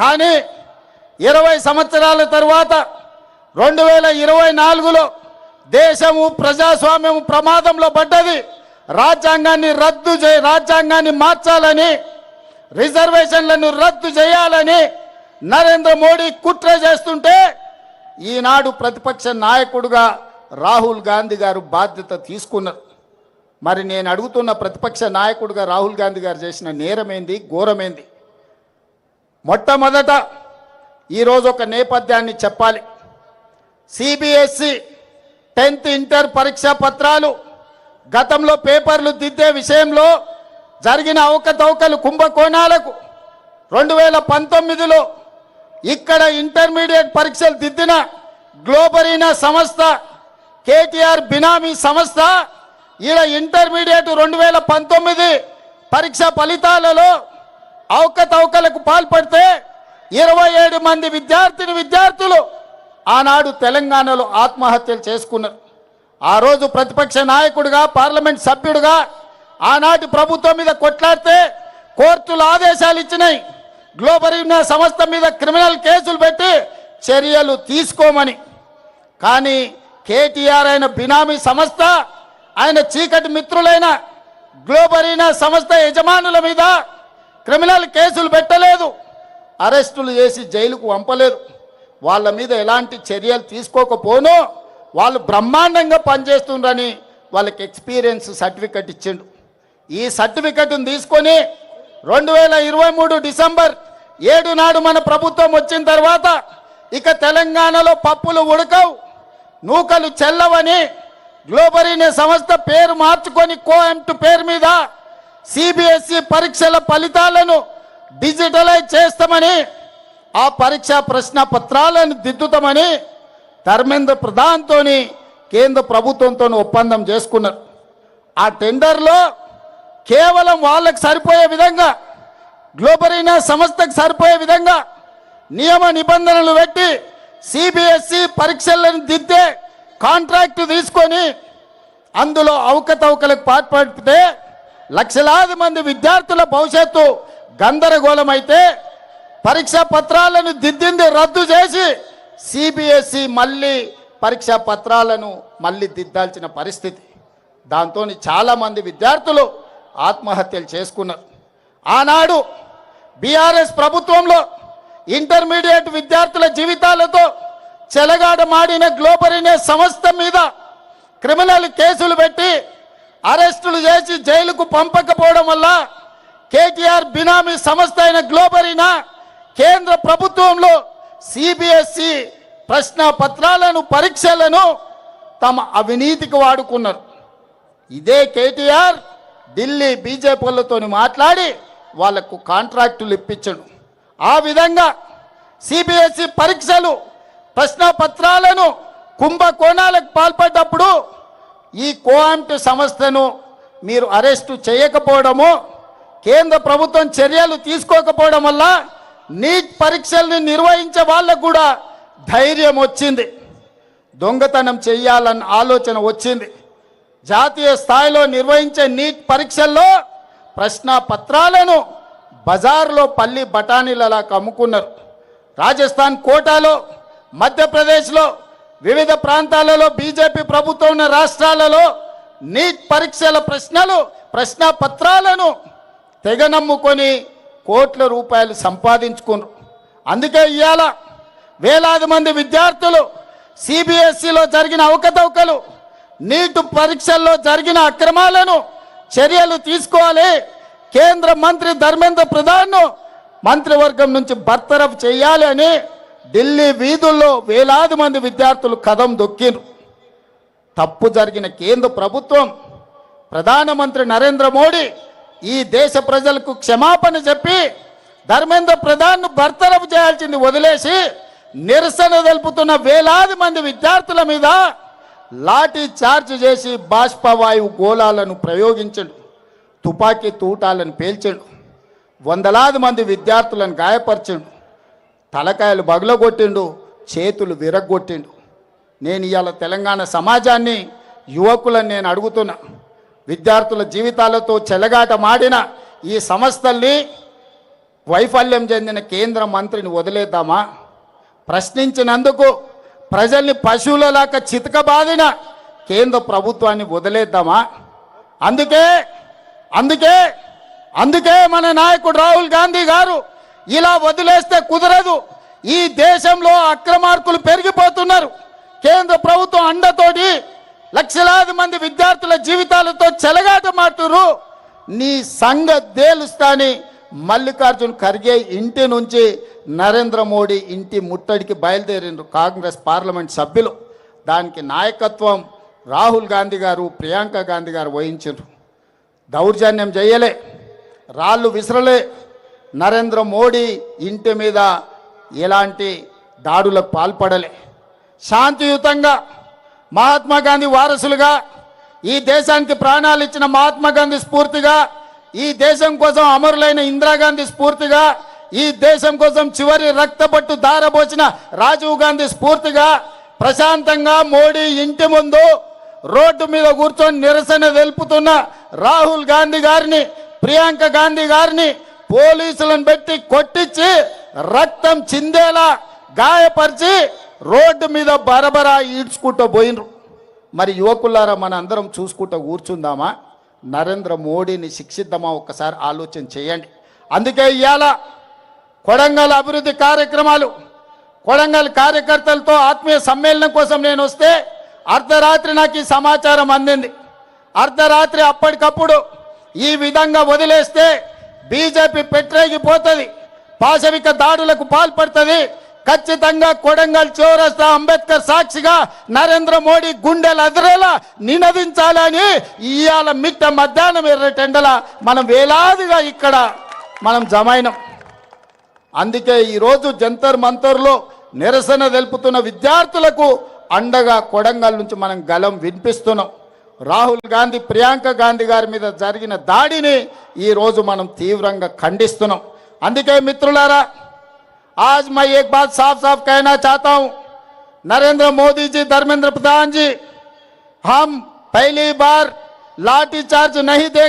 కానీ 20 సంవత్సరాల తర్వాత 2024లో దేశము ప్రజాస్వామ్యము ప్రమాదంలో పడ్డది. రాజ్యాంగాన్ని మార్చాలని, రిజర్వేషన్లను రద్దు చేయాలని నరేంద్ర మోడీ కుట్ర చేస్తుంటే ఈనాడు ప్రతిపక్ష నాయకుడుగా రాహుల్ గాంధీ గారు బాధ్యత తీసుకున్నారు. మరి నేను అడుగుతున్న ప్రతిపక్ష నాయకుడిగా రాహుల్ గాంధీ గారు చేసిన నేరమేంది, ఘోరమేంది? మొట్టమొదట ఈరోజు ఒక నేపథ్యాన్ని చెప్పాలి. సిబిఎస్ఈ 10th ఇంటర్ పరీక్షా పత్రాలు గతంలో పేపర్లు దిద్దే విషయంలో జరిగిన అవకతవకలు, కుంభకోణాలకు 2019లో ఇక్కడ ఇంటర్మీడియట్ పరీక్షలు దిద్దిన గ్లోబరీనా సంస్థ, కేటీఆర్ బినామీ సంస్థ ఈడ ఇంటర్మీడియట్ 2019 పరీక్ష ఫలితాలలో అవకతవకలకు పాల్పడితే 27 మంది విద్యార్థులు ఆనాడు తెలంగాణలో ఆత్మహత్యలు చేసుకున్నారు. ఆ రోజు ప్రతిపక్ష నాయకుడిగా, పార్లమెంట్ సభ్యుడిగా ఆనాటి ప్రభుత్వం మీద కొట్లాడితే కోర్టులు ఆదేశాలు ఇచ్చినాయి, గ్లోబరీనా సంస్థ మీద క్రిమినల్ కేసులు పెట్టి చర్యలు తీసుకోమని. కానీ కేటీఆర్ అయిన బినామీ సంస్థ, ఆయన చీకటి మిత్రులైన గ్లోబరీనా సంస్థ యజమానుల మీద క్రిమినల్ కేసులు పెట్టలేదు, అరెస్టులు చేసి జైలుకు పంపలేదు. వాళ్ళ మీద ఎలాంటి చర్యలు తీసుకోకపోను వాళ్ళు బ్రహ్మాండంగా పనిచేస్తుండ్రని వాళ్ళకి ఎక్స్పీరియన్స్ సర్టిఫికెట్ ఇచ్చిండు. ఈ సర్టిఫికెట్ను తీసుకొని 2023 డిసెంబర్ 7 నాడు మన ప్రభుత్వం వచ్చిన తర్వాత ఇక తెలంగాణలో పప్పులు ఉడకవు, నూకలు చెల్లవని గ్లోబరీనా సంస్థ పేరు మార్చుకొని కోఎంట్ పేరు మీద సిబిఎస్ఈ పరీక్షల ఫలితాలను డిజిటలైజ్ చేస్తామని, ఆ పరీక్షా ప్రశ్న పత్రాలను దిద్దుతామని ధర్మేంద్ర ప్రధాన్తో కేంద్ర ప్రభుత్వంతో ఒప్పందం చేసుకున్నారు. ఆ టెండర్లో కేవలం వాళ్ళకు సరిపోయే విధంగా, గ్లోబరీనా సంస్థకు సరిపోయే విధంగా నియమ నిబంధనలు పెట్టి సిబిఎస్ఈ పరీక్షలను దిద్దే కాంట్రాక్టు తీసుకొని అందులో అవకతవకలకు పాల్పడితే లక్షలాది మంది విద్యార్థుల భవిష్యత్తు గందరగోళమైతే పరీక్షా పత్రాలను దిద్దింది రద్దు చేసి సిబిఎస్ఈ మళ్ళీ పరీక్షా పత్రాలను మళ్ళీ దిద్దాల్సిన పరిస్థితి. దాంతో చాలామంది విద్యార్థులు ఆత్మహత్యలు చేసుకున్నారు. ఆనాడు బీఆర్ఎస్ ప్రభుత్వంలో ఇంటర్మీడియట్ విద్యార్థుల జీవితాలతో చెలగాడమాడిన గ్లోబరీనా సంస్థ మీద క్రిమినల్ కేసులు పెట్టి అరెస్టులు చేసి జైలుకు పంపకపోవడం వల్ల కేటీఆర్ బినామీ సంస్థ అయిన గ్లోబరీనా కేంద్ర ప్రభుత్వంలో సిబిఎస్ఈ ప్రశ్న పత్రాలను, పరీక్షలను తమ అవినీతికి వాడుకున్నారు. ఇదే కేటీఆర్ ఢిల్లీ బీజేపీలతో మాట్లాడి వాళ్లకు కాంట్రాక్టులు ఇప్పించడు. ఆ విధంగా సిబిఎస్ఈ పరీక్షలు, ప్రశ్న పత్రాలను కుంభకోణాలకు పాల్పడ్డప్పుడు ఈ కోఆంట్ సంస్థను మీరు అరెస్టు చేయకపోవడము, కేంద్ర ప్రభుత్వం చర్యలు తీసుకోకపోవడం వల్ల నీట్ పరీక్షల్ని నిర్వహించే వాళ్ళకు కూడా ధైర్యం వచ్చింది, దొంగతనం చేయాలన్న ఆలోచన వచ్చింది. జాతీయ స్థాయిలో నిర్వహించే నీట్ పరీక్షల్లో ప్రశ్న పత్రాలను బజార్లో పల్లి బఠానీలలా అమ్ముకున్నారు. రాజస్థాన్ కోటాలో, మధ్యప్రదేశ్లో, వివిధ ప్రాంతాలలో బీజేపీ ప్రభుత్వం ఉన్న రాష్ట్రాలలో నీట్ పరీక్షల ప్రశ్న పత్రాలను తెగ నమ్ముకొని కోట్ల రూపాయలు సంపాదించుకున్నారు. అందుకే ఇవాళ వేలాది మంది విద్యార్థులు సిబిఎస్ఈలో జరిగిన అవకతవకలు, నీట్ పరీక్షల్లో జరిగిన అక్రమాలను చర్యలు తీసుకోవాలి, కేంద్ర మంత్రి ధర్మేంద్ర ప్రధాన్ను మంత్రివర్గం నుంచి బర్తరఫ్ చేయాలి అని ఢిల్లీ వీధుల్లో వేలాది మంది విద్యార్థులు కదం దొక్కిరు. తప్పు జరిగిన కేంద్ర ప్రభుత్వం, ప్రధానమంత్రి నరేంద్ర మోడీ ఈ దేశ ప్రజలకు క్షమాపణ చెప్పి ధర్మేంద్ర ప్రధాన్ను బర్తరఫ్ చేయాల్సింది వదిలేసి నిరసన తెలుపుతున్న వేలాది మంది విద్యార్థుల మీద లాఠీ చార్జ్ చేసి బాష్పవాయువు గోళాలను ప్రయోగించడు, తుపాకీ తూటాలను పేల్చాడు, వందలాది మంది విద్యార్థులను గాయపరిచాడు, తలకాయలు బగులగొట్టిండు, చేతులు విరగ్గొట్టిండు. నేను ఇవాళ తెలంగాణ సమాజాన్ని, యువకులను నేను విద్యార్థుల జీవితాలతో చెలగాట మాడిన ఈ సంస్థల్ని వైఫల్యం చెందిన కేంద్ర మంత్రిని వదిలేద్దామా? ప్రశ్నించినందుకు ప్రజల్ని పశువులలాగా చితకబాదిన కేంద్ర ప్రభుత్వాన్ని వదిలేద్దామా? అందుకే అందుకే అందుకే మన నాయకుడు రాహుల్ గాంధీ గారు ఇలా వదిలేస్తే కుదరదు. ఈ దేశంలో అక్రమార్కులు పెరిగిపోతున్నారు. కేంద్ర ప్రభుత్వం అండతోటి లక్షలాది మంది విద్యార్థుల జీవితాలతో చెలగాటమాడుతున్నారు. నీ సంగతి తేలుస్తాని మల్లికార్జున్ ఖర్గే ఇంటి నుంచి నరేంద్ర మోడీ ఇంటి ముట్టడికి బయలుదేరిండ్రు కాంగ్రెస్ పార్లమెంట్ సభ్యులు. దానికి నాయకత్వం రాహుల్ గాంధీ గారు, ప్రియాంక గాంధీ గారు వహించారు. దౌర్జన్యం చేయలే, రాళ్ళు విసరలే, నరేంద్ర మోడీ ఇంటి మీద ఎలాంటి దాడులకు పాల్పడలే. శాంతియుతంగా మహాత్మా గాంధీ వారసులుగా, ఈ దేశానికి ప్రాణాలు ఇచ్చిన మహాత్మా గాంధీ స్ఫూర్తిగా, ఈ దేశం కోసం అమరులైన ఇందిరాగాంధీ స్ఫూర్తిగా, ఈ దేశం కోసం చివరి రక్తపట్టు దారబోసిన రాజీవ్ గాంధీ స్ఫూర్తిగా ప్రశాంతంగా మోడీ ఇంటి ముందు రోడ్డు మీద కూర్చొని నిరసన తెలుపుతున్న రాహుల్ గాంధీ గారిని, ప్రియాంక గాంధీ గారిని పోలీసులను పెట్టి కొట్టించి రక్తం చిందేలా గాయపరిచి రోడ్డు మీద బరబరా ఈడ్చుకుంటూ పోయినరు. మరి యువకులారా, మన అందరం చూసుకుంటూ కూర్చుందామా? నరేంద్ర మోడీని శిక్షిద్దామా? ఒక్కసారి ఆలోచన చేయండి. అందుకే ఇవాళ కొడంగల్ అభివృద్ధి కార్యక్రమాలు, కొడంగల్ కార్యకర్తలతో ఆత్మీయ సమ్మేళనం కోసం నేను వస్తే అర్ధరాత్రి నాకు ఈ సమాచారం అందింది. అర్ధరాత్రి అప్పటికప్పుడు ఈ విధంగా వదిలేస్తే బీజేపీ పెట్టరేగిపోతుంది, పాశవిక దాడులకు పాల్పడుతుంది. ఖచ్చితంగా కొడంగల్ చౌరస్తా అంబేద్కర్ సాక్షిగా నరేంద్ర మోడీ గుండెలు అదిరేలా నినదించాలని ఇవాళ మిట్ట మధ్యాహ్నం ఎర్రటెండల మనం వేలాదిగా ఇక్కడ మనం జమైనం. అందుకే ఈరోజు జంతర్ మంతర్లో నిరసన తెలుపుతున్న విద్యార్థులకు అండగా కొడంగల్ నుంచి మనం గలం వినిపిస్తున్నాం. రాహుల్ గాంధీ, ప్రియాంక గాంధీ గారి మీద జరిగిన దాడిని ఈరోజు మనం తీవ్రంగా ఖండిస్తున్నాం. అందుకే మిత్రులారా, आज मैं एक बात साफ साफ कहना चाहता हूं, नरेंद्र मोदी जी, धर्मेंद्र प्रधान जी, हम पहली बार लाठीचार्ज नहीं देख